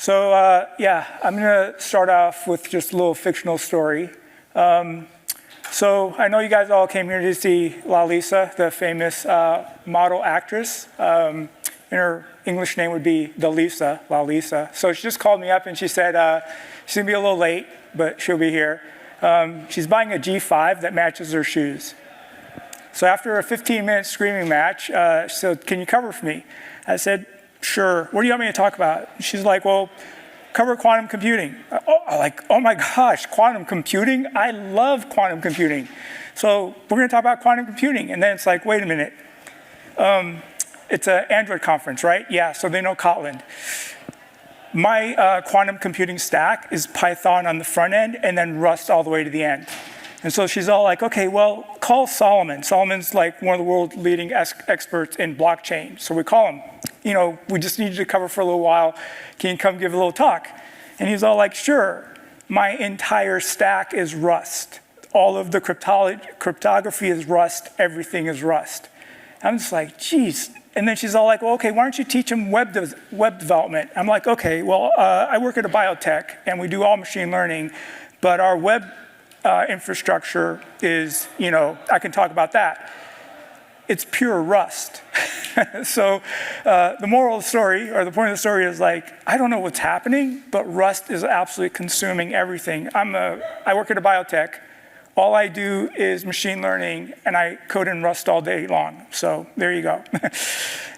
Yeah, I'm going to start off with just a little fictional story. So I know you guys all came here to see Lalisa, the famous model actress. And her English name would be Lalisa. So she just called me up and she said she's going to be a little late, but she'll be here. She's buying a G5 that matches her shoes. So after a 15-minute screaming match, she said, "Can you cover for me?" I said, "Sure. What do you want me to talk about?" She's like, "Well, cover quantum computing." Oh my gosh, quantum computing? I love quantum computing. So we're going to talk about quantum computing. And then it's like, wait a minute. It's an Android conference, right? Yeah, so they know Kotlin. My quantum computing stack is Python on the front end and then Rust all the way to the end. And so she's all like, "Okay, well, call Solomon." Solomon's like one of the world's leading experts in blockchain. So we call him. "You know, we just need you to cover for a little while. Can you come give a little talk?" And he's all like, "Sure. My entire stack is Rust. All of the cryptography is Rust. Everything is Rust." I'm just like, geez. And then she's all like, "Well, okay, why don't you teach them web development?" I'm like, "Okay, well, I work at a biotech, and we do all machine learning, but our web infrastructure is, I can talk about that. It's pure Rust." So the moral of the story, or the point of the story is like, I don't know what's happening, but Rust is absolutely consuming everything. I work at a biotech. All I do is machine learning, and I code in Rust all day long. So there you go.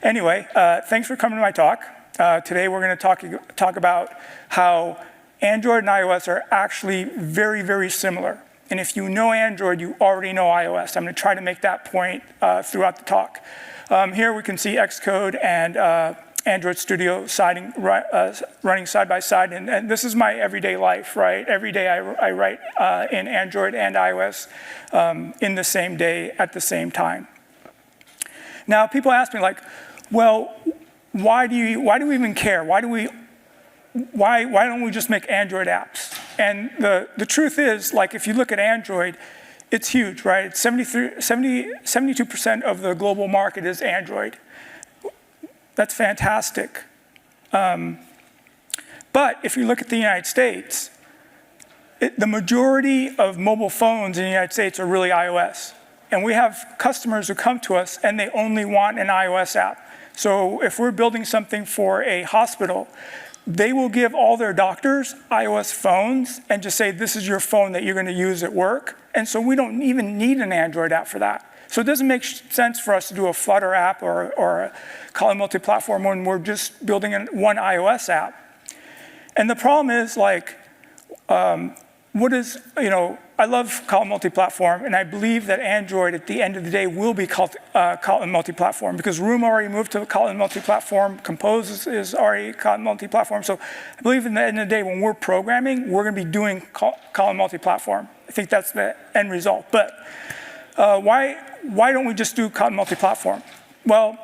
Anyway, thanks for coming to my talk. Today we're going to talk about how Android and iOS are actually very, very similar. And if you know Android, you already know iOS. I'm going to try to make that point throughout the talk. Here we can see Xcode and Android Studio running side by side. And this is my everyday life, right? Every day I write in Android and iOS in the same day at the same time. Now, people ask me like, well, why do we even care? Why don't we just make Android apps? And the truth is, like, if you look at Android, it's huge, right? It's 72% of the global market is Android. That's fantastic. But if you look at the United States, the majority of mobile phones in the United States are really iOS. And we have customers who come to us and they only want an iOS app. So if we're building something for a hospital, they will give all their doctors iOS phones and just say, "This is your phone that you're going to use at work." And so we don't even need an Android app for that. So it doesn't make sense for us to do a Flutter app or a Kotlin multi-platform when we're just building one iOS app. And the problem is, like, I love Kotlin multi-platform, and I believe that Android, at the end of the day, will be Kotlin multi-platform, because Room already moved to Kotlin multi-platform, Compose is already Kotlin multi-platform. So I believe at the end of the day, when we're programming, we're going to be doing Kotlin multi-platform. I think that's the end result. But why don't we just do Kotlin multi-platform? Well,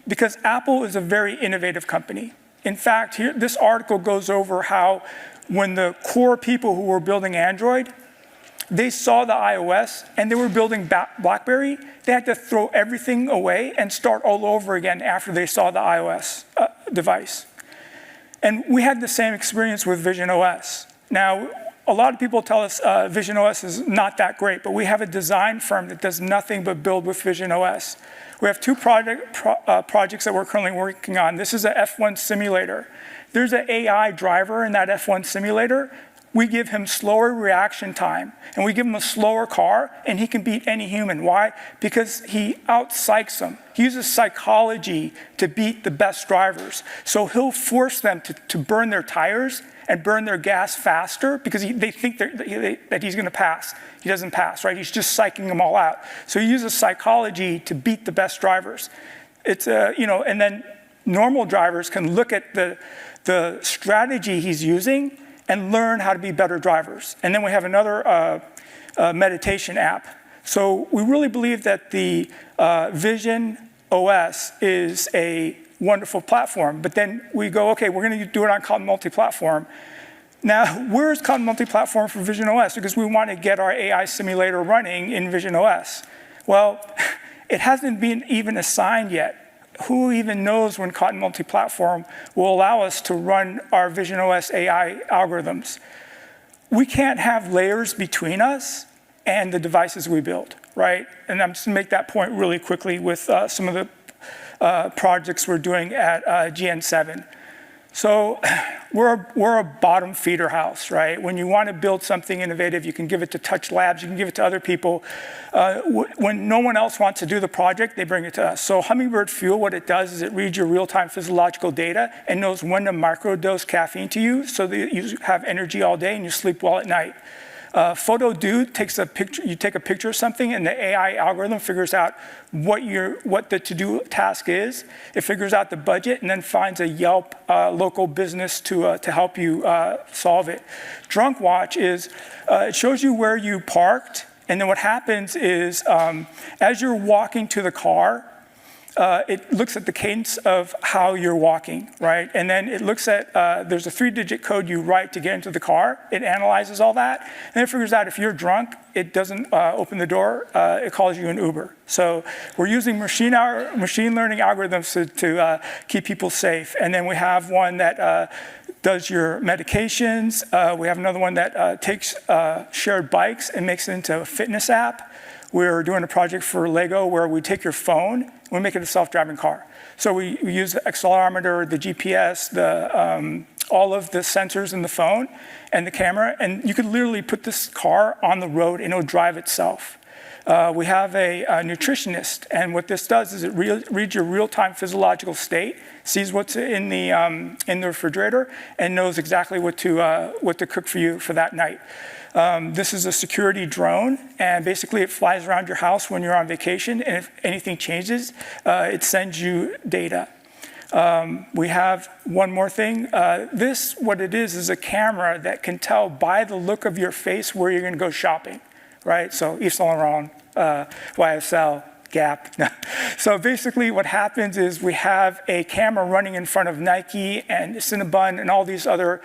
because Apple is a very innovative company. In fact, this article goes over how when the core people who were building Android, they saw the iOS and they were building BlackBerry, they had to throw everything away and start all over again after they saw the iOS device. And we had the same experience with Vision OS. Now, a lot of people tell us Vision OS is not that great, but we have a design firm that does nothing but build with Vision OS. We have two projects that we're currently working on. This is a F1 simulator. There's an AI driver in that F1 simulator. We give him slower reaction time, and we give him a slower car, and he can beat any human. Why? Because he out-psychs them. He uses psychology to beat the best drivers. So he'll force them to burn their tires and burn their gas faster because they think that he's going to pass. He doesn't pass, right? He's just psyching them all out. So he uses psychology to beat the best drivers. It's and then normal drivers can look at the strategy he's using and learn how to be better drivers. And then we have another meditation app. So we really believe that the Vision OS is a wonderful platform. But then we go, okay, we're going to do it on Kotlin multi-platform. Now, where's Kotlin multi-platform for Vision OS? Because we want to get our AI simulator running in Vision OS. Well, it hasn't been even assigned yet. who even knows when Kotlin multi-platform will allow us to run our visionOS AI algorithms. We can't have layers between us and the devices we build, right? And I'm just gonna make that point really quickly with some of the projects we're doing at GN7. So we're a bottom feeder house, right? When you want to build something innovative, you can give it to Touch Labs, you can give it to other people. When no one else wants to do the project, they bring it to us. So Hummingbird Fuel, what it does is it reads your real-time physiological data and knows when to microdose caffeine to you so that you have energy all day and you sleep well at night. Photo Dude takes a picture. You take a picture of something, and the AI algorithm figures out what the to-do task is. It figures out the budget, and then finds a Yelp local business to help you solve it. Drunk Watch is it shows you where you parked, and then what happens is as you're walking to the car, it looks at the cadence of how you're walking, right? And then it looks at, there's a 3-digit code you write to get into the car. It analyzes all that, and it figures out if you're drunk, it doesn't open the door, it calls you an Uber. So we're using machine learning algorithms to keep people safe. And then we have one that does your medications. We have another one that takes shared bikes and makes it into a fitness app. We're doing a project for Lego where we take your phone and we make it a self-driving car. So we use the accelerometer, the GPS, all of the sensors in the phone and the camera, and you could literally put this car on the road and it'll drive itself. We have a nutritionist, and what this does is it reads your real-time physiological state, sees what's in the refrigerator, and knows exactly what to cook for you for that night. This is a security drone, and basically it flies around your house when you're on vacation, and if anything changes, it sends you data. We have one more thing. What it is a camera that can tell by the look of your face where you're gonna go shopping, right? So Yves Saint Laurent, YSL, Gap. So basically what happens is we have a camera running in front of Nike and Cinnabon and all these other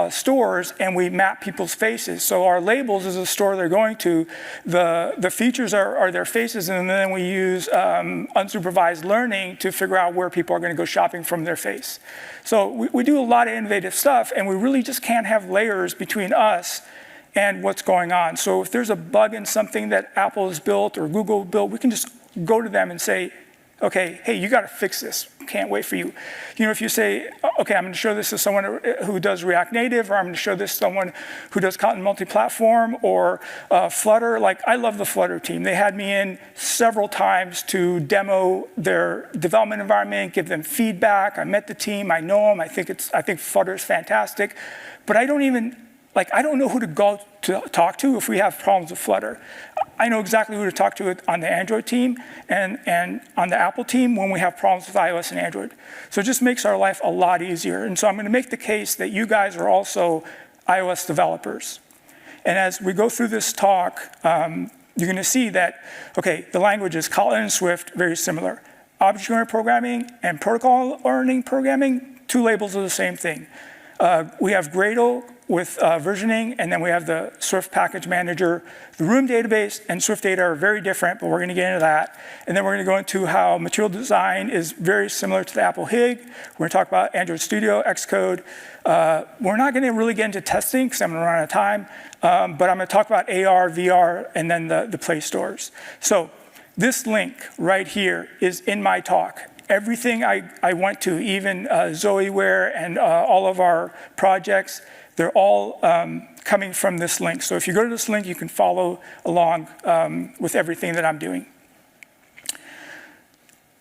stores, and we map people's faces. So our labels is a store they're going to. The features are their faces, and then we use unsupervised learning to figure out where people are going to go shopping from their face. So we do a lot of innovative stuff, and we really just can't have layers between us and what's going on. So if there's a bug in something that Apple has built or Google built, we can just go to them and say, okay, hey, you got to fix this. Can't wait for you. You know, if you say, okay, I'm going to show this to someone who does React Native, or I'm going to show this to someone who does Kotlin multi-platform or Flutter. Like, I love the Flutter team. They had me in several times to demo their development environment, give them feedback. I met the team. I know them. I think Flutter is fantastic, but I don't know who to go to talk to if we have problems with Flutter. I know exactly who to talk to on the Android team and on the Apple team when we have problems with iOS and Android. So it just makes our life a lot easier. And so I'm gonna make the case that you guys are also iOS developers. And as we go through this talk, you're gonna see that, okay, the languages, Kotlin and Swift, very similar. Object-oriented programming and protocol-oriented programming, two labels are the same thing. We have Gradle with versioning, and then we have the Swift package manager. The Room database and Swift data are very different, but we're going to get into that. And then we're going to go into how material design is very similar to the Apple HIG. We're going to talk about Android Studio, Xcode. We're not going to really get into testing because I'm going to run out of time, but I'm going to talk about AR, VR, and then the Play stores. So this link right here is in my talk. Everything I went to, even Zoeware and all of our projects, they're all coming from this link. So if you go to this link, you can follow along with everything that I'm doing.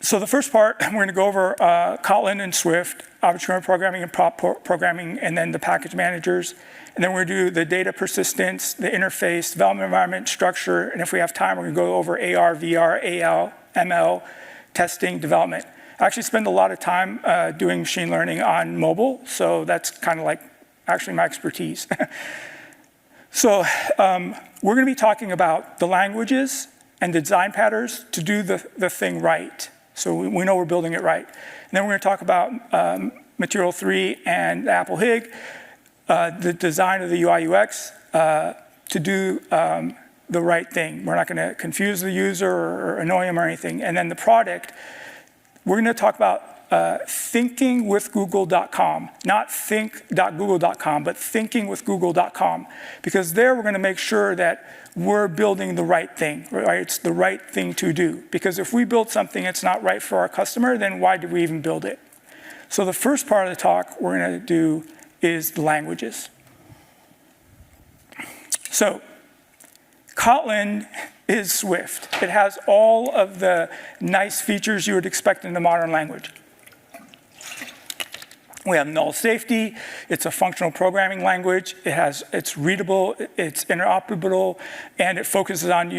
So the first part, we're going to go over Kotlin and Swift, object-oriented programming and prop programming, and then the package managers. And then we're going to do the data persistence, the interface, development environment, structure, and if we have time, we're going to go over AR, VR, AL, ML, testing, development. I actually spend a lot of time doing machine learning on mobile, so that's kind of like actually my expertise. So we're going to be talking about the languages and the design patterns to do the thing right. So we know we're building it right. And then we're going to talk about Material 3 and the Apple HIG, the design of the UI UX to do the right thing. We're not going to confuse the user or annoy him or anything. And then the product, we're going to talk about thinkingwithgoogle.com, not think.google.com, but thinkingwithgoogle.com, because there we're going to make sure that we're building the right thing, right? It's the right thing to do. Because if we build something that's not right for our customer, then why did we even build it? So the first part of the talk we're going to do is the languages. So Kotlin is Swift. It has all of the nice features you would expect in the modern language. We have null safety. It's a functional programming language. It's readable, it's interoperable, and it focuses on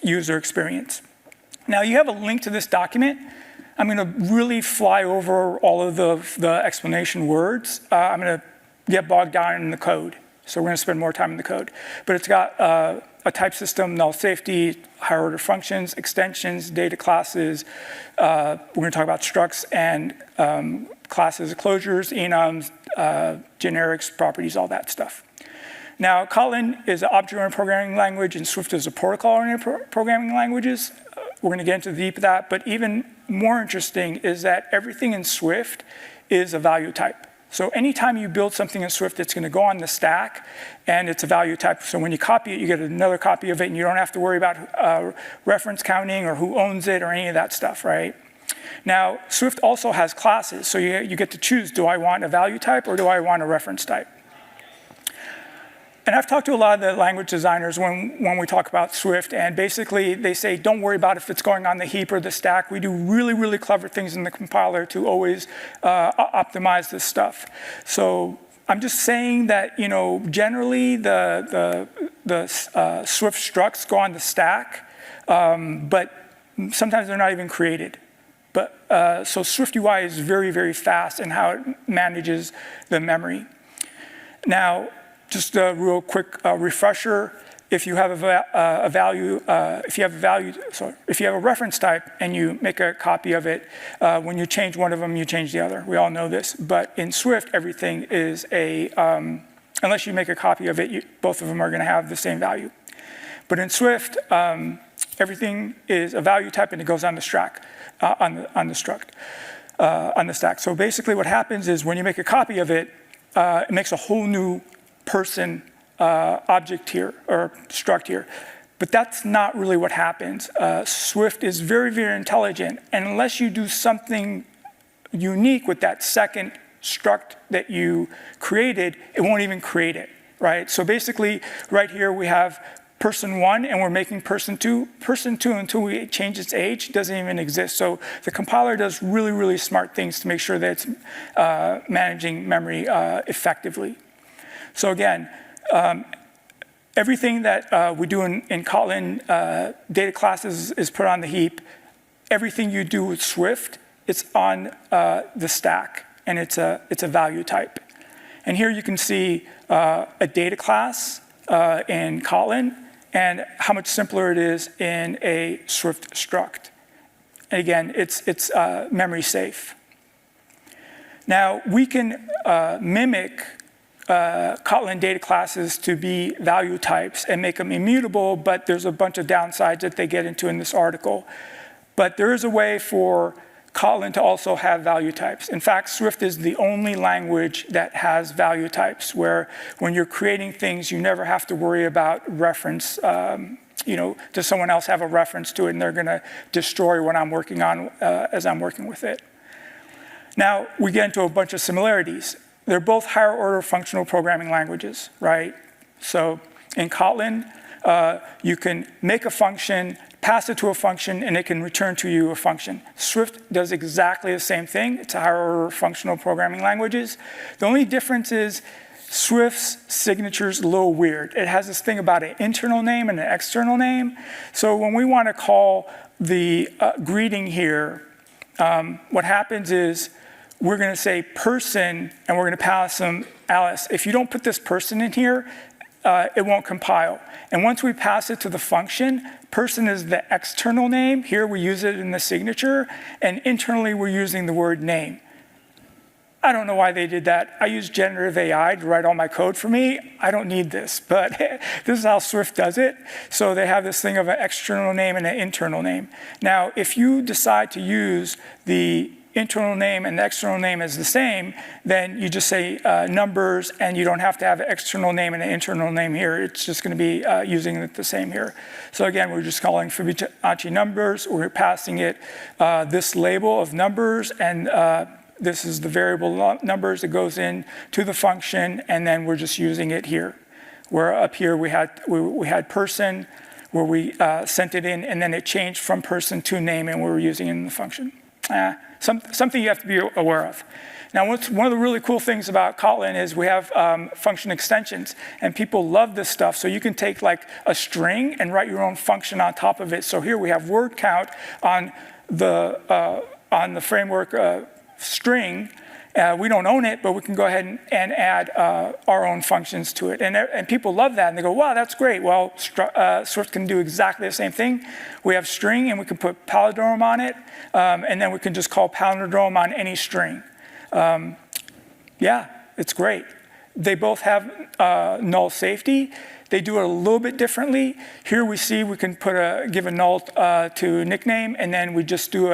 user experience. Now, you have a link to this document. I'm going to really fly over all of the explanation words. I'm going to get bogged down in the code. So we're going to spend more time in the code. But it's got a type system, null safety, higher order functions, extensions, data classes. We're going to talk about structs and classes, closures, enums, generics, properties, all that stuff. Now, Kotlin is an object-oriented programming language, and Swift is a protocol-oriented programming languages. We're going to get into the deep of that, but even more interesting is that everything in Swift is a value type. So anytime you build something in Swift, it's going to go on the stack, and it's a value type. So when you copy it, you get another copy of it, and you don't have to worry about reference counting or who owns it or any of that stuff, right? Now, Swift also has classes, so you get to choose, do I want a value type or do I want a reference type? And I've talked to a lot of the language designers when we talk about Swift, and basically they say, don't worry about if it's going on the heap or the stack. We do really, really clever things in the compiler to always optimize this stuff. So I'm just saying that, generally the Swift structs go on the stack, but sometimes they're not even created. But so Swift UI is very, very fast in how it manages the memory. Now, just a real quick refresher: if you have if you have a reference type and you make a copy of it, when you change one of them, you change the other. We all know this. But in Swift, everything is unless you make a copy of it, both of them are going to have the same value. But in Swift, everything is a value type and it goes on the stack. On the stack. So basically, what happens is when you make a copy of it, it makes a whole new person object here, or struct here. But that's not really what happens. Swift is very, very intelligent, and unless you do something unique with that second struct that you created, it won't even create it, right? So basically, right here we have person 1, and we're making person 2. Person 2, until we change its age, doesn't even exist. So the compiler does really, really smart things to make sure that it's managing memory effectively. So again, everything that we do in Kotlin, data classes is put on the heap. Everything you do with Swift, it's on the stack, and it's a value type. And here you can see a data class in Kotlin, and how much simpler it is in a Swift struct. And again, it's memory safe. Now, we can mimic Kotlin data classes to be value types and make them immutable, but there's a bunch of downsides that they get into in this article. But there is a way for Kotlin to also have value types. In fact, Swift is the only language that has value types, where when you're creating things, you never have to worry about reference. Does someone else have a reference to it, and they're going to destroy what I'm working on as I'm working with it. Now, we get into a bunch of similarities. They're both higher order functional programming languages, right? So in Kotlin, you can make a function, pass it to a function, and it can return to you a function. Swift does exactly the same thing. It's a higher order functional programming languages. The only difference is Swift's signature is a little weird. It has this thing about an internal name and an external name. So when we want to call the greeting here, what happens is we're going to say person, and we're going to pass them Alice. If you don't put this person in here, it won't compile. And once we pass it to the function, person is the external name. Here we use it in the signature, and internally we're using the word name. I don't know why they did that. I use generative AI to write all my code for me. I don't need this, but this is how Swift does it. So they have this thing of an external name and an internal name. Now, if you decide to use the internal name and the external name as the same, then you just say numbers, and you don't have to have an external name and an internal name here. It's just going to be using it the same here. So again, we're just calling Fibonacci numbers. We're passing it this label of numbers, and this is the variable numbers that goes in to the function, and then we're just using it here. Where up here we had person, where we sent it in, and then it changed from person to name, and we were using it in the function. Something you have to be aware of. Now, one of the really cool things about Kotlin is we have function extensions, and people love this stuff. So you can take like a string and write your own function on top of it. So here we have word count on the framework string. We don't own it, but we can go ahead and add our own functions to it. And people love that, and they go, wow, that's great. Well, Swift can do exactly the same thing. We have string, and we can put palindrome on it, and then we can just call palindrome on any string. Yeah, it's great. They both have null safety. They do it a little bit differently. Here we see we can give a null to nickname, and then we just do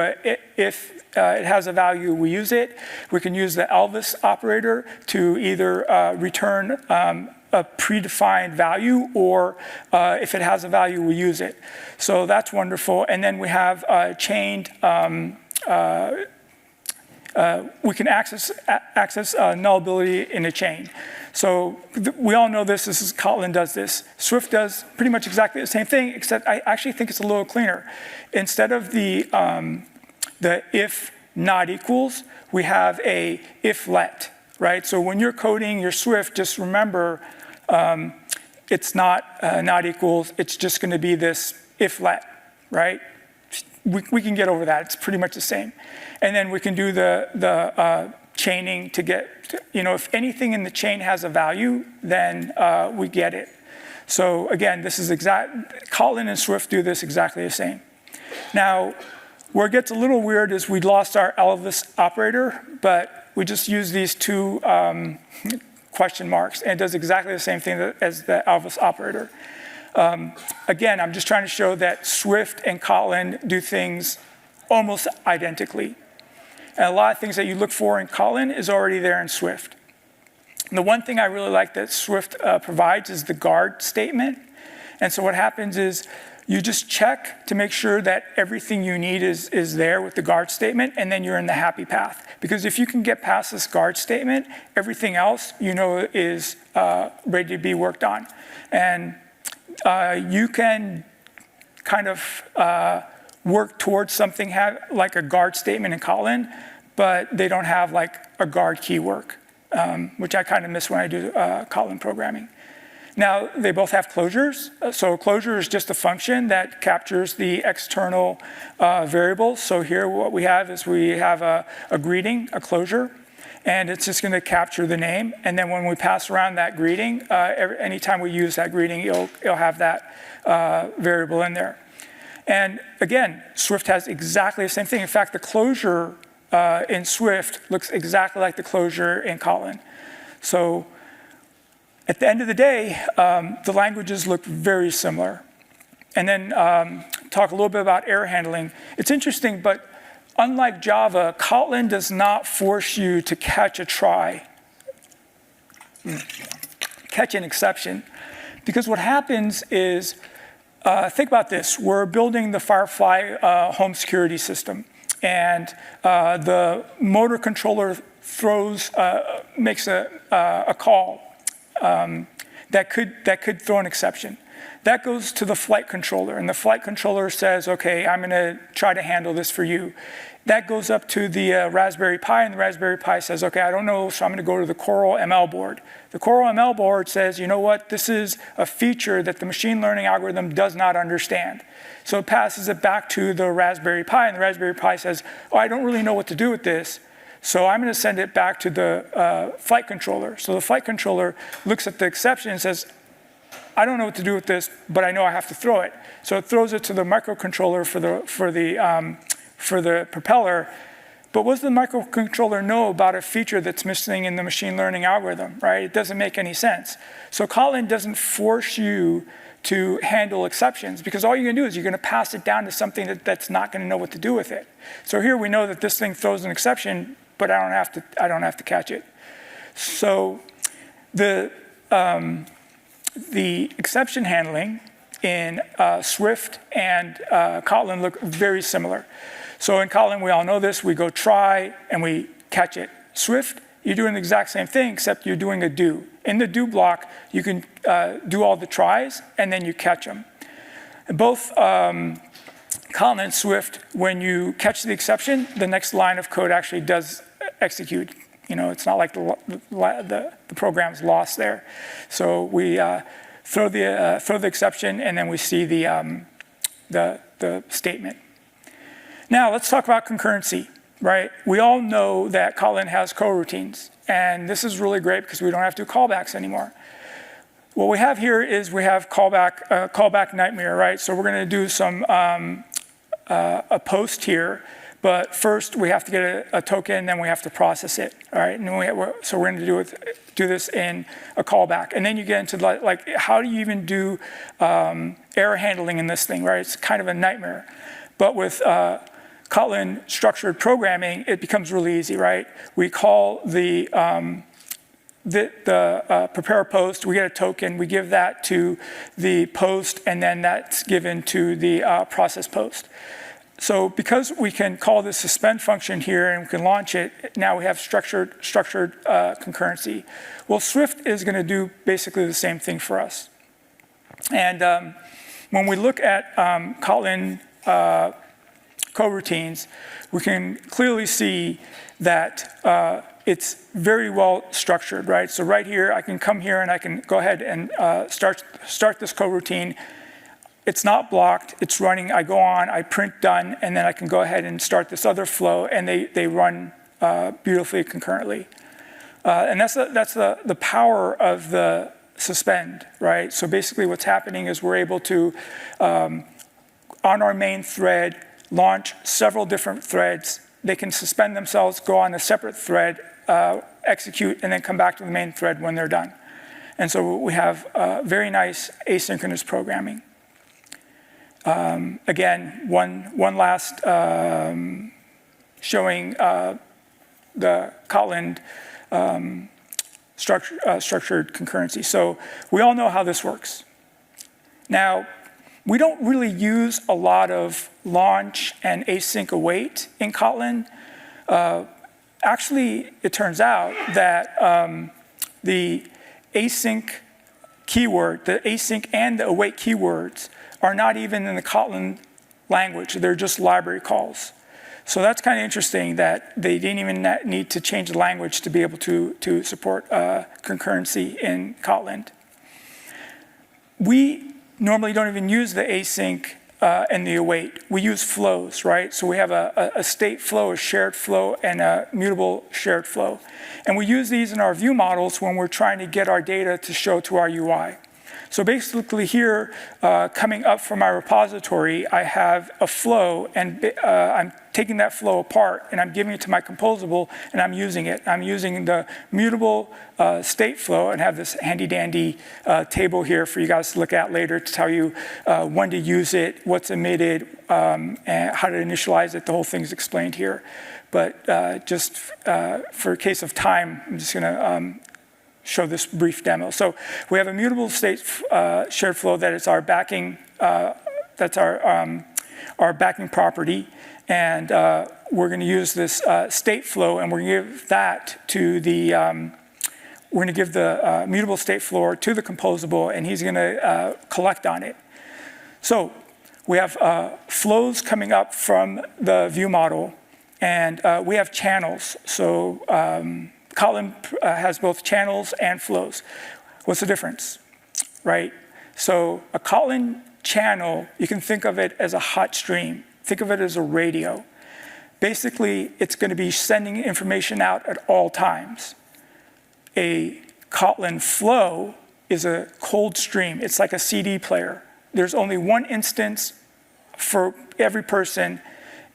if it has a value, we use it. We can use the Elvis operator to either return a predefined value, or if it has a value, we use it. So that's wonderful. And then we have chained. We can access nullability in a chain. So we all know this. This is Kotlin does this. Swift does pretty much exactly the same thing, except I actually think it's a little cleaner. Instead of the if not equals, we have a if let, right? So when you're coding your Swift, just remember it's not equals. It's just going to be this if let, right? We can get over that. It's pretty much the same. And then we can do the chaining to get, if anything in the chain has a value, then we get it. So again, this is Kotlin and Swift do this exactly the same. Now, where it gets a little weird is we lost our Elvis operator, but we just use these two question marks, and it does exactly the same thing as the Elvis operator. Again, I'm just trying to show that Swift and Kotlin do things almost identically. And a lot of things that you look for in Kotlin is already there in Swift. And the one thing I really like that Swift provides is the guard statement. And so what happens is you just check to make sure that everything you need is there with the guard statement, and then you're in the happy path. Because if you can get past this guard statement, everything else is ready to be worked on. And you can kind of work towards something like a guard statement in Kotlin, but they don't have like a guard key work, which I kind of miss when I do Kotlin programming. Now, they both have closures. So closure is just a function that captures the external variables. So here what we have is we have a greeting, a closure, and it's just going to capture the name. And then when we pass around that greeting, anytime we use that greeting, it'll have that variable in there. And again, Swift has exactly the same thing. In fact, the closure in Swift looks exactly like the closure in Kotlin. So at the end of the day, the languages look very similar. And then talk a little bit about error handling. It's interesting, but unlike Java, Kotlin does not force you to catch a try, catch an exception. Because what happens is, think about this. We're building the Firefly home security system. And the motor controller makes a call that could throw an exception. That goes to the flight controller, and the flight controller says, okay, I'm going to try to handle this for you. That goes up to the Raspberry Pi, and the Raspberry Pi says, okay, I don't know, so I'm going to go to the Coral ML board. The Coral ML board says, you know what, this is a feature that the machine learning algorithm does not understand. So it passes it back to the Raspberry Pi, and the Raspberry Pi says, oh, I don't really know what to do with this. So I'm going to send it back to the flight controller. So the flight controller looks at the exception and says, I don't know what to do with this, but I know I have to throw it. So it throws it to the microcontroller for the propeller. But what does the microcontroller know about a feature that's missing in the machine learning algorithm, right? It doesn't make any sense. So Kotlin doesn't force you to handle exceptions, because all you're going to do is you're going to pass it down to something that's not going to know what to do with it. So here we know that this thing throws an exception, but I don't have to catch it. So the exception handling in Swift and Kotlin look very similar. So in Kotlin, we all know this. We go try, and we catch it. Swift, you're doing the exact same thing, except you're doing a do. In the do block, you can do all the tries, and then you catch them. Both Kotlin and Swift, when you catch the exception, the next line of code actually does execute. You know, it's not like the program's lost there. So we throw the exception, and then we see the statement. Now let's talk about concurrency, right? We all know that Kotlin has coroutines, and this is really great because we don't have to do callbacks anymore. What we have here is we have callback nightmare, right? So we're going to do some a post here, but first we have to get a token, then we have to process it, all right? And so we're going to do this in a callback, and then you get into like how do you even do error handling in this thing, right? It's kind of a nightmare, but with Kotlin structured programming, it becomes really easy, right? We call the prepare post, we get a token, we give that to the post, and then that's given to the process post. So because we can call this suspend function here and we can launch it, now we have structured concurrency. Well, Swift is going to do basically the same thing for us. And when we look at Kotlin coroutines, we can clearly see that it's very well structured, right? So right here, I can come here and I can go ahead and start this coroutine. It's not blocked, it's running, I go on, I print done, and then I can go ahead and start this other flow, and they run beautifully concurrently. And that's the power of the suspend, right? So basically what's happening is we're able to, on our main thread, launch several different threads. They can suspend themselves, go on a separate thread, execute, and then come back to the main thread when they're done. And so we have very nice asynchronous programming. Again, one last showing the Kotlin structured concurrency. So we all know how this works. Now, we don't really use a lot of launch and async await in Kotlin. Actually, it turns out that the async keyword, the async and the await keywords are not even in the Kotlin language. They're just library calls. So that's kind of interesting that they didn't even need to change the language to be able to support concurrency in Kotlin. We normally don't even use the async and the await. We use flows, right? So we have a state flow, a shared flow, and a mutable shared flow. And we use these in our view models when we're trying to get our data to show to our UI. So basically here, coming up from my repository, I have a flow, and I'm taking that flow apart, and I'm giving it to my composable, and I'm using it. I'm using the mutable state flow, and have this handy-dandy table here for you guys to look at later to tell you when to use it, what's emitted, and how to initialize it. The whole thing's explained here. But just for a case of time, I'm just going to show this brief demo. So we have a mutable state shared flow that is our backing. That's our backing property, and we're going to use this state flow, and we're going to give that to the. We're going to give the mutable state flow to the composable, and he's going to collect on it. So we have flows coming up from the view model, and we have channels. So Kotlin has both channels and flows. What's the difference, right? So a Kotlin channel, you can think of it as a hot stream. Think of it as a radio. Basically, it's going to be sending information out at all times. A Kotlin flow is a cold stream. It's like a CD player. There's only one instance for every person.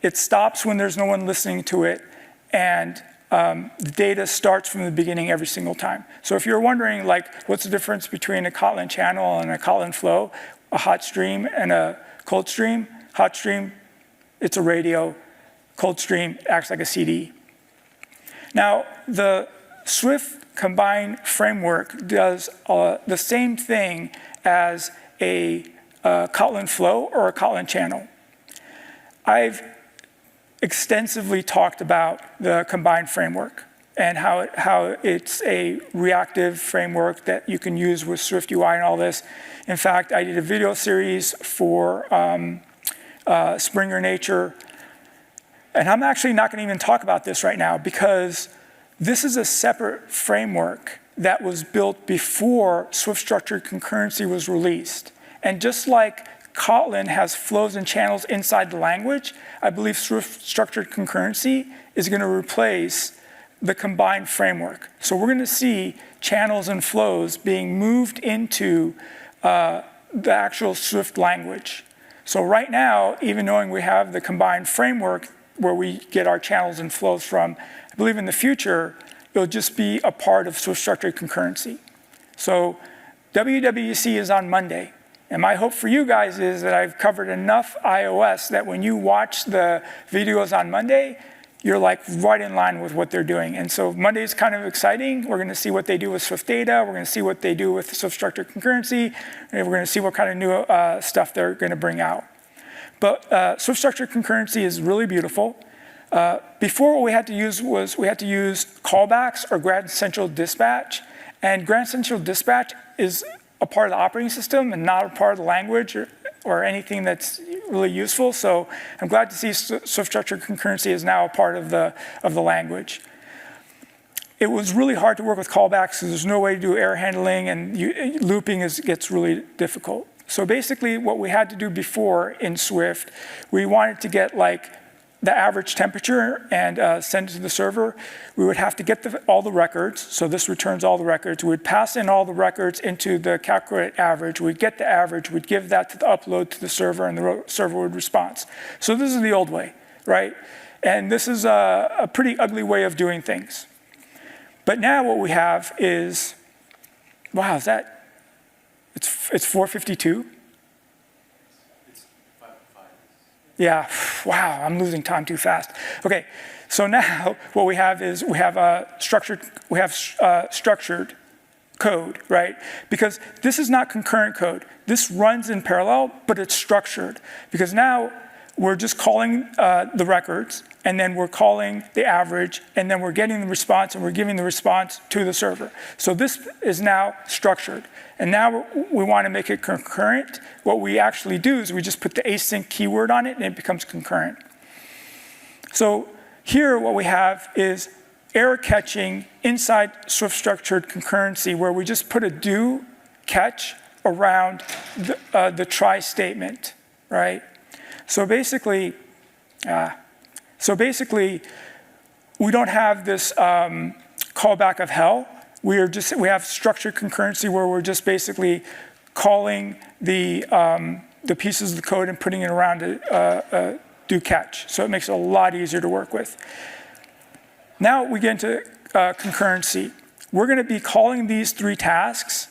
It stops when there's no one listening to it, and the data starts from the beginning every single time. So if you're wondering, like, what's the difference between a Kotlin channel and a Kotlin flow, a hot stream and a cold stream? Hot stream, it's a radio. Cold stream acts like a CD. Now, the Swift combined framework does the same thing as a Kotlin flow or a Kotlin channel. I've extensively talked about the combined framework and how it's a reactive framework that you can use with Swift UI and all this. In fact, I did a video series for Springer Nature, and I'm actually not going to even talk about this right now because this is a separate framework that was built before Swift Structured Concurrency was released. And just like Kotlin has flows and channels inside the language, I believe Swift Structured Concurrency is going to replace the combined framework. So we're going to see channels and flows being moved into the actual Swift language. So right now, even knowing we have the combined framework where we get our channels and flows from, I believe in the future, it'll just be a part of Swift Structured Concurrency. So WWDC is on Monday. And my hope for you guys is that I've covered enough iOS that when you watch the videos on Monday, you're like right in line with what they're doing. And so Monday is kind of exciting. We're going to see what they do with Swift Data. We're going to see what they do with Swift Structured Concurrency. And we're going to see what kind of new stuff they're going to bring out. But Swift Structured Concurrency is really beautiful. Before, what we had to use was we had to use callbacks or Grand Central Dispatch. And Grand Central Dispatch is a part of the operating system and not a part of the language or anything that's really useful. So I'm glad to see Swift Structured Concurrency is now a part of the language. It was really hard to work with callbacks because there's no way to do error handling, and looping gets really difficult. So basically what we had to do before in Swift, we wanted to get like the average temperature and send it to the server. We would have to get all the records. So this returns all the records. We'd pass in all the records into the calculate average. We'd get the average. We'd give that to the upload to the server, and the server would respond. So this is the old way, right? And this is a pretty ugly way of doing things. But now what we have is, wow, is that, it's 4:52? Yeah, wow, I'm losing time too fast. Okay, so now what we have is we have structured code, right? Because this is not concurrent code. This runs in parallel, but it's structured. Because now we're just calling the records, and then we're calling the average, and then we're getting the response, and we're giving the response to the server. So this is now structured. And now we want to make it concurrent. What we actually do is we just put the async keyword on it, and it becomes concurrent. So here what we have is error catching inside Swift Structured Concurrency, where we just put a do catch around the try statement, right? So basically, we don't have this callback of hell. We have structured concurrency where we're just basically calling the pieces of the code and putting it around a do catch. So it makes it a lot easier to work with. Now we get into concurrency. We're going to be calling these 3 tasks,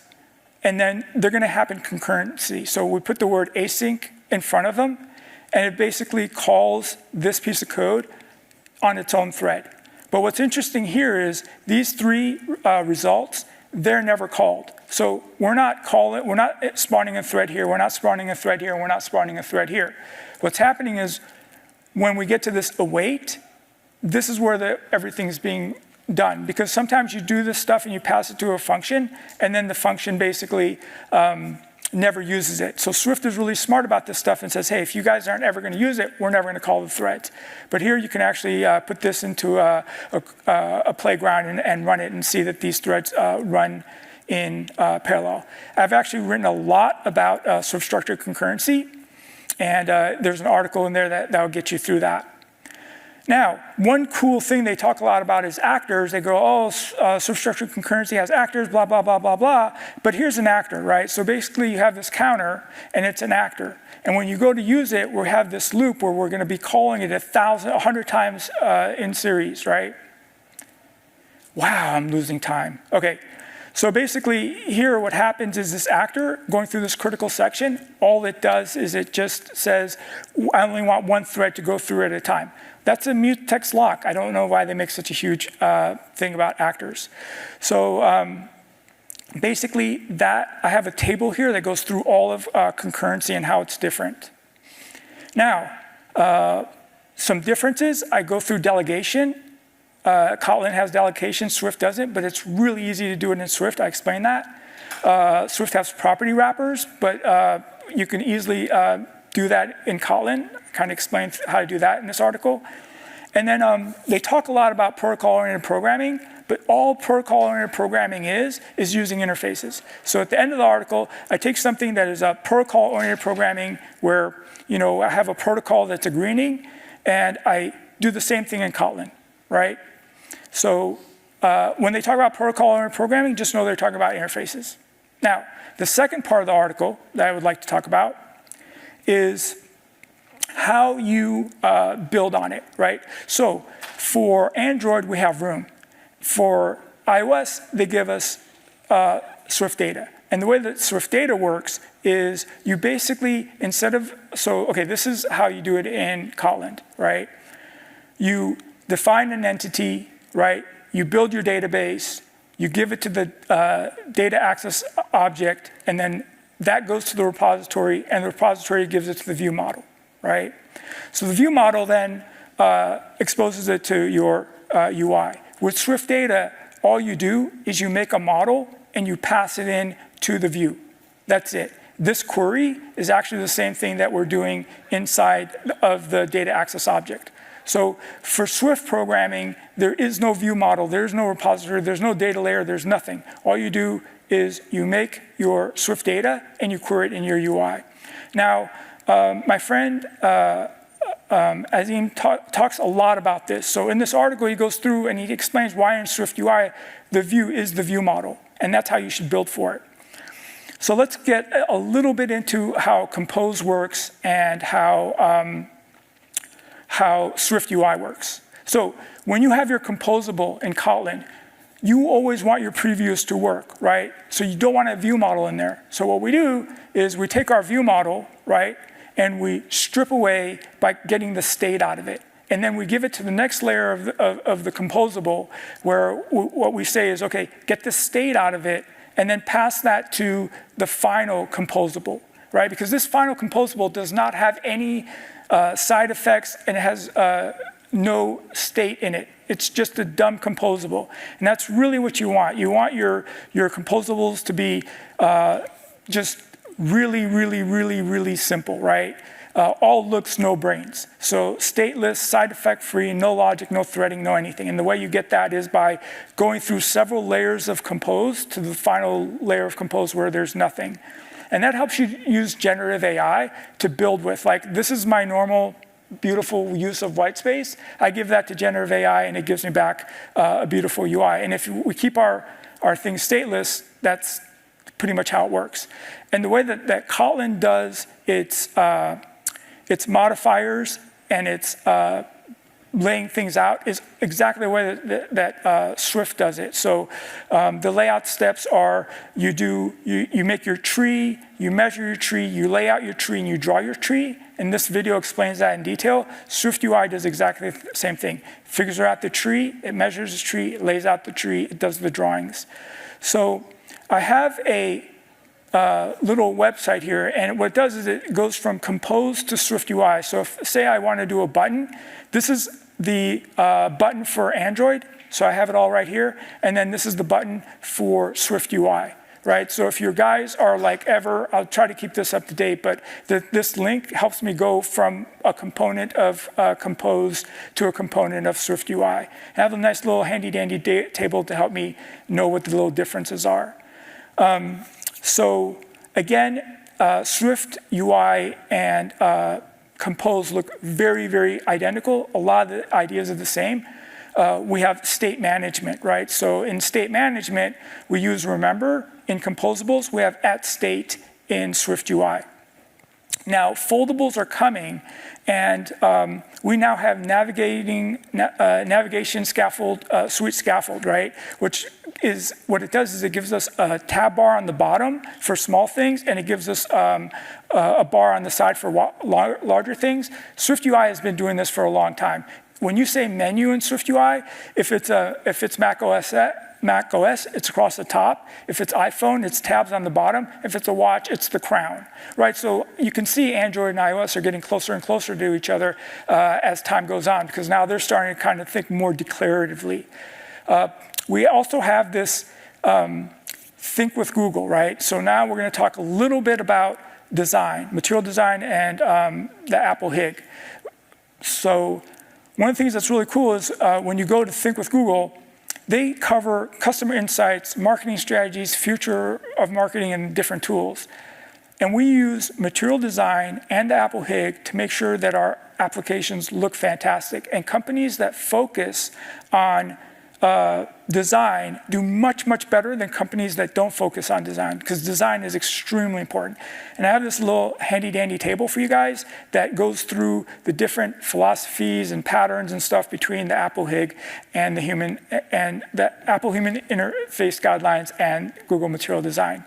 and then they're going to happen concurrency. So we put the word async in front of them, and it basically calls this piece of code on its own thread. But what's interesting here is these 3 results, they're never called. So we're not spawning a thread here, we're not spawning a thread here, and we're not spawning a thread here. What's happening is when we get to this await, this is where everything's being done. Because sometimes you do this stuff and you pass it to a function, and then the function basically never uses it. So Swift is really smart about this stuff and says, hey, if you guys aren't ever going to use it, we're never going to call the threads. But here you can actually put this into a playground and run it and see that these threads run in parallel. I've actually written a lot about Swift Structured Concurrency, and there's an article in there that will get you through that. Now, one cool thing they talk a lot about is actors. They go, oh, Swift structured concurrency has actors, blah, blah, blah, blah, blah. But here's an actor, right? So basically you have this counter and it's an actor. And when you go to use it, we have this loop where we're gonna be calling it 100 times in series, right? Wow, I'm losing time. Okay, so basically here what happens is this actor going through this critical section, all it does is it just says, I only want one thread to go through at a time. That's a mutex lock. I don't know why they make such a huge thing about actors. So basically that, I have a table here that goes through all of concurrency and how it's different. Now, some differences, I go through delegation. Kotlin has delegation, Swift doesn't, but it's really easy to do it in Swift. I explained that. Swift has property wrappers, but you can easily do that in Kotlin. Kind of explain how to do that in this article. And then they talk a lot about protocol-oriented programming, but all protocol-oriented programming is using interfaces. So at the end of the article, I take something that is a protocol-oriented programming where, you know, I have a protocol that's agreeing, and I do the same thing in Kotlin, right? So when they talk about protocol-oriented programming, just know they're talking about interfaces. Now, the second part of the article that I would like to talk about is how you build on it, right? So for Android, we have Room. For iOS, they give us Swift data. And the way that Swift data works is you basically, instead of, so, okay, this is how you do it in Kotlin, right? You define an entity, right? You build your database, you give it to the data access object, and then that goes to the repository, and the repository gives it to the view model, right? So the view model then exposes it to your UI. With Swift data, all you do is you make a model and you pass it in to the view. That's it. This query is actually the same thing that we're doing inside of the data access object. So for Swift programming, there is no view model, there's no repository, there's no data layer, there's nothing. All you do is you make your Swift data and you query it in your UI. Now, my friend Azim talks a lot about this. So in this article, he goes through and he explains why in Swift UI, the view is the view model, and that's how you should build for it. So let's get a little bit into how Compose works and how Swift UI works. So when you have your composable in Kotlin, you always want your previews to work, right? So you don't want a view model in there. So what we do is we take our view model, right, and we strip away by getting the state out of it. And then we give it to the next layer of the composable where what we say is, okay, get the state out of it and then pass that to the final composable, right? Because this final composable does not have any side effects and it has no state in it. It's just a dumb composable. And that's really what you want. You want your composables to be just really, really, really, really simple, right? All looks, no brains. So stateless, side effect free, no logic, no threading, no anything. And the way you get that is by going through several layers of Compose to the final layer of Compose where there's nothing. And that helps you use generative AI to build with. Like, this is my normal, beautiful use of white space. I give that to generative AI and it gives me back a beautiful UI. And if we keep our things stateless, that's pretty much how it works. And the way that Kotlin does its modifiers and its laying things out is exactly the way that Swift does it. So the layout steps are you make your tree, you measure your tree, you lay out your tree, and you draw your tree. And this video explains that in detail. Swift UI does exactly the same thing. Figures out the tree, it measures the tree, it lays out the tree, it does the drawings. So I have a little website here, and what it does is it goes from Compose to Swift UI. So if, say I want to do a button, this is the button for Android, so I have it all right here, and then this is the button for Swift UI, right? So if your guys are like ever, I'll try to keep this up to date, but this link helps me go from a component of Compose to a component of Swift UI. I have a nice little handy-dandy table to help me know what the little differences are. So again, Swift UI and compose look very, very identical. A lot of the ideas are the same. We have state management, right? So in state management, we use remember. In composables, we have at state in SwiftUI. Now, foldables are coming, and we now have navigation scaffold, suite scaffold, right? Which is, what it does is it gives us a tab bar on the bottom for small things, and it gives us a bar on the side for larger things. SwiftUI has been doing this for a long time. When you say menu in SwiftUI, if it's Mac OS, it's across the top. If it's iPhone, it's tabs on the bottom. If it's a watch, it's the crown, right? So you can see Android and iOS are getting closer and closer to each other as time goes on, because now they're starting to kind of think more declaratively. We also have this think with Google, right? So now we're going to talk a little bit about design, material design, and the Apple HIG. So one of the things that's really cool is when you go to think with Google, they cover customer insights, marketing strategies, future of marketing, and different tools. And we use material design and the Apple HIG to make sure that our applications look fantastic. And companies that focus on design do much, much better than companies that don't focus on design, because design is extremely important. And I have this little handy dandy table for you guys that goes through the different philosophies and patterns and stuff between the Apple HIG and the Apple Human Interface Guidelines and Google Material Design.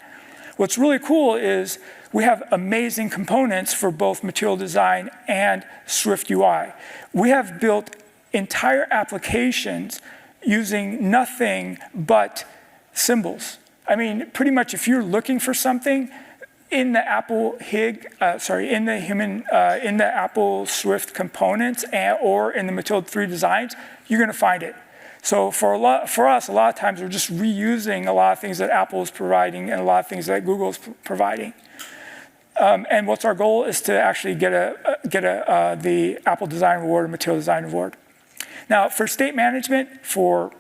What's really cool is we have amazing components for both material design and SwiftUI. We have built entire applications using nothing but symbols. I mean, pretty much if you're looking for something in the Apple HIG, in the Apple Swift components or in the Matilda 3 designs, you're going to find it. So for us, a lot of times we're just reusing a lot of things that Apple is providing and a lot of things that Google is providing. And what's our goal is to actually get the Apple Design Award or Material Design Award. Now, for state management, for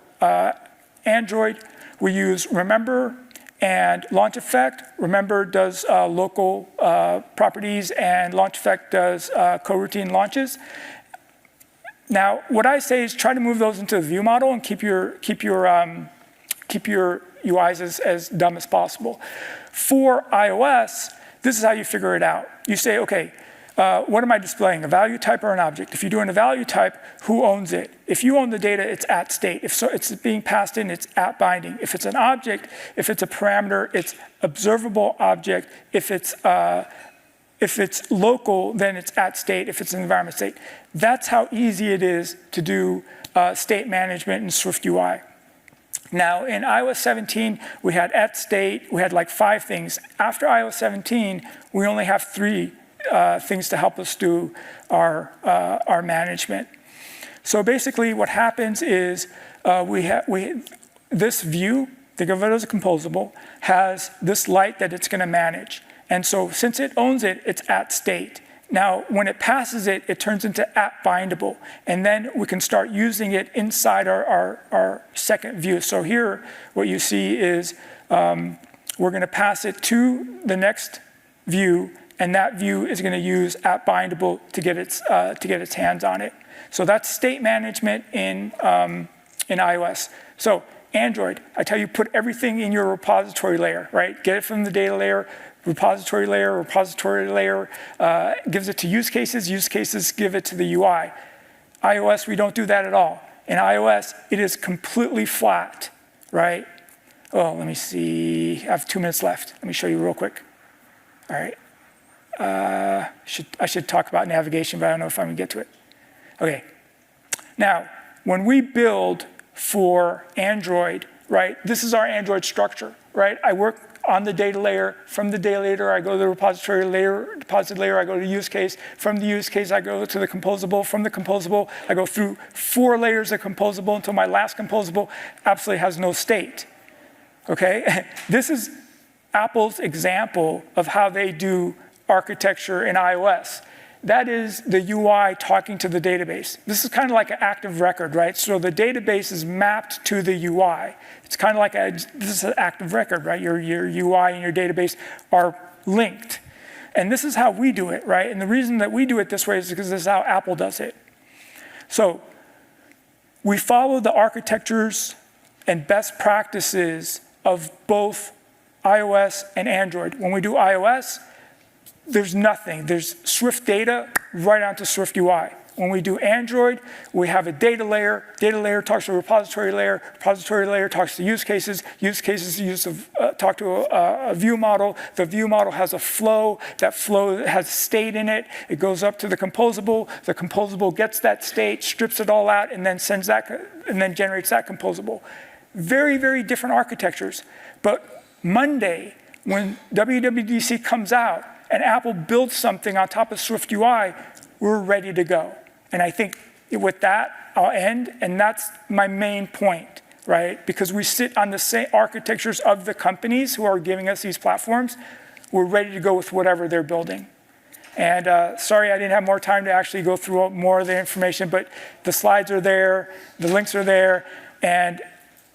Android, we use Remember and Launch Effect. Remember does local properties, and Launch Effect does coroutine launches. Now, what I say is try to move those into a view model and keep your UIs as dumb as possible. For iOS, this is how you figure it out. You say, okay, what am I displaying, a value type or an object? If you're doing a value type, who owns it? If you own the data, it's at state. If so, it's being passed in, it's at binding. If it's an object, if it's a parameter, it's observable object. If it's local, then it's at state. If it's an environment state. That's how easy it is to do state management in SwiftUI. Now, in iOS 17, we had at state, we had like 5 things. After iOS 17, we only have 3 things to help us do our management. So basically what happens is this view, think of it as a composable, has this light that it's going to manage. And so since it owns it, it's at state. Now, when it passes it, it turns into at bindable. And then we can start using it inside our second view. So here, what you see is we're going to pass it to the next view, and that view is going to use at bindable to get its hands on it. So that's state management in iOS. So Android, I tell you, put everything in your repository layer, right? Get it from the data layer, repository layer gives it to use cases give it to the UI. iOS, we don't do that at all. In iOS, it is completely flat, right? Oh, let me see, I have 2 minutes left. Let me show you real quick. All right. I should talk about navigation, but I don't know if I'm going to get to it. Okay. Now, when we build for Android, right, this is our Android structure, right? I work on the data layer. From the data layer, I go to the repository layer. Deposit layer, I go to use case. From the use case, I go to the composable. From the composable, I go through 4 layers of composable until my last composable absolutely has no state. Okay? This is Apple's example of how they do architecture in iOS. That is the UI talking to the database. This is kind of like an active record, right? So the database is mapped to the UI. It's kind of like this is an active record, right? Your UI and your database are linked. And this is how we do it, right? And the reason that we do it this way is because this is how Apple does it. So we follow the architectures and best practices of both iOS and Android. When we do iOS, there's nothing. There's Swift data right onto Swift UI. When we do Android, we have a data layer. Data layer talks to a repository layer talks to use cases talk to a view model. The view model has a flow. That flow has state in it. It goes up to the composable. The composable gets that state, strips it all out, and then sends that, and then generates that composable. Very, very different architectures. But Monday, when WWDC comes out and Apple builds something on top of Swift UI, we're ready to go. And I think with that, I'll end, and that's my main point, right? Because we sit on the same architectures of the companies who are giving us these platforms. We're ready to go with whatever they're building. And sorry I didn't have more time to actually go through more of the information, but the slides are there, the links are there, and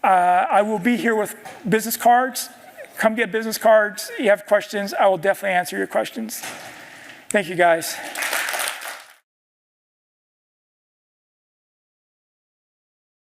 I will be here with business cards. Come get business cards. You have questions, I will definitely answer your questions. Thank you, guys.